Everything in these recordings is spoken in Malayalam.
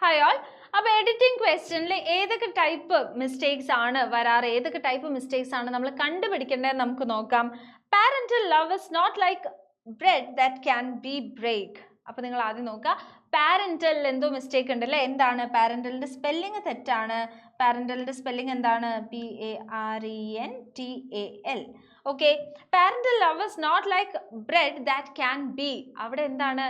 Hi all. അപ്പോൾ എഡിറ്റിംഗ് ക്വസ്റ്റ്യനിൽ ഏതൊക്കെ ടൈപ്പ് മിസ്റ്റേക്സ് ആണ് വരാറ്, ഏതൊക്കെ ടൈപ്പ് മിസ്റ്റേക്സ് ആണ് നമ്മൾ കണ്ടുപിടിക്കേണ്ടത് നമുക്ക് നോക്കാം. Parental love is not like bread that can be break. അപ്പോൾ നിങ്ങൾ ആദ്യം നോക്കുക, പാരന്റൽ എന്തോ മിസ്റ്റേക്ക് ഉണ്ട് അല്ലേ. എന്താണ് പാരന്റലിന്റെ സ്പെല്ലിംഗ് തെറ്റാണ്. പാരന്റലിന്റെ സ്പെല്ലിംഗ് എന്താണ്? PARENTAL. Okay, parental love is not like bread that can be. അവിടെ എന്താണ്?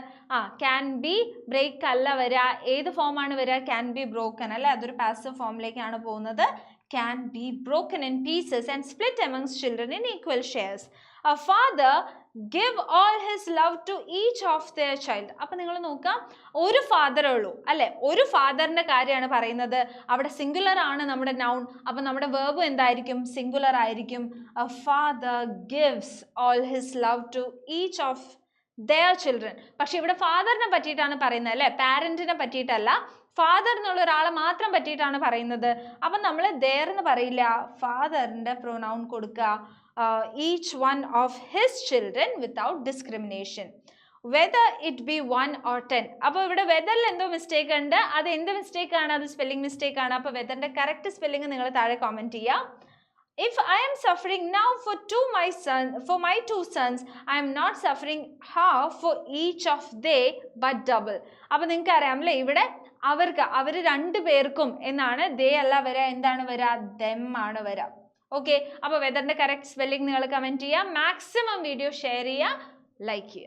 ക്യാൻ ബി ബ്രേക്ക് അല്ല വരിക. ഏത് ഫോമാണ് വരിക? ക്യാൻ ബി ബ്രോക്കൺ അല്ലേ. അതൊരു പാസീവ് ഫോമിലേക്കാണ് പോകുന്നത്. Can be broken in pieces and split amongst children in equal shares. A father give all his love to each of their child. അപ്പോൾ നിങ്ങൾ നോക്കാം, ഒരു ഫാദറേ ഉള്ളൂ അല്ലേ. ഒരു ഫാദറിന്റെ കാര്യമാണ് പറയുന്നത്. അവിടെ സിംഗുലർ ആണ് നമ്മുടെ നൗൺ. അപ്പോൾ നമ്മുടെ വേർബ് എന്തായിരിക്കും? സിംഗുലർ ആയിരിക്കും. A father gives all his love to each of their children. പക്ഷെ ഇവിടെ ഫാദറിനെ പറ്റിയിട്ടാണ് പറയുന്നത് അല്ലേ, പാരന്റിനെ പറ്റിയിട്ടല്ല. ഫാദർ എന്നുള്ള ഒരാളെ മാത്രം പറ്റിയിട്ടാണ് പറയുന്നത്. അപ്പം നമ്മൾ there എന്ന് പറയില്ല, ഫാദറിന്റെ പ്രൊനൗൺ കൊടുക്കുക. Each one of his children without discrimination, whether it be 1 or 10. അപ്പോൾ ഇവിടെ വെദറിൽ എന്തോ മിസ്റ്റേക്ക് ഉണ്ട്. അത് എന്ത് മിസ്റ്റേക്ക് ആണ്? അത് സ്പെല്ലിംഗ് മിസ്റ്റേക്ക് ആണ്. അപ്പോൾ വെദറിന്റെ കറക്റ്റ് സ്പെല്ലിംഗ് നിങ്ങൾ താഴെ കമന്റ് ചെയ്യുക. If I am suffering now for my two sons, I am not suffering half for each of they but double. അപ്പോൾ നിങ്ങൾക്ക് അറിയാമല്ലേ, ഇവിടെ അവർ രണ്ടു പേർക്കും എന്നാണ്. ദേ അല്ല വരിക, എന്താണ് വരിക? them ആണ് വരിക. ഓക്കെ, അപ്പോൾ വെദറിന്റെ കറക്റ്റ് സ്പെല്ലിംഗ് നിങ്ങൾ കമന്റ് ചെയ്യുക. മാക്സിമം വീഡിയോ ഷെയർ ചെയ്യുക, ലൈക്ക് ചെയ്യുക.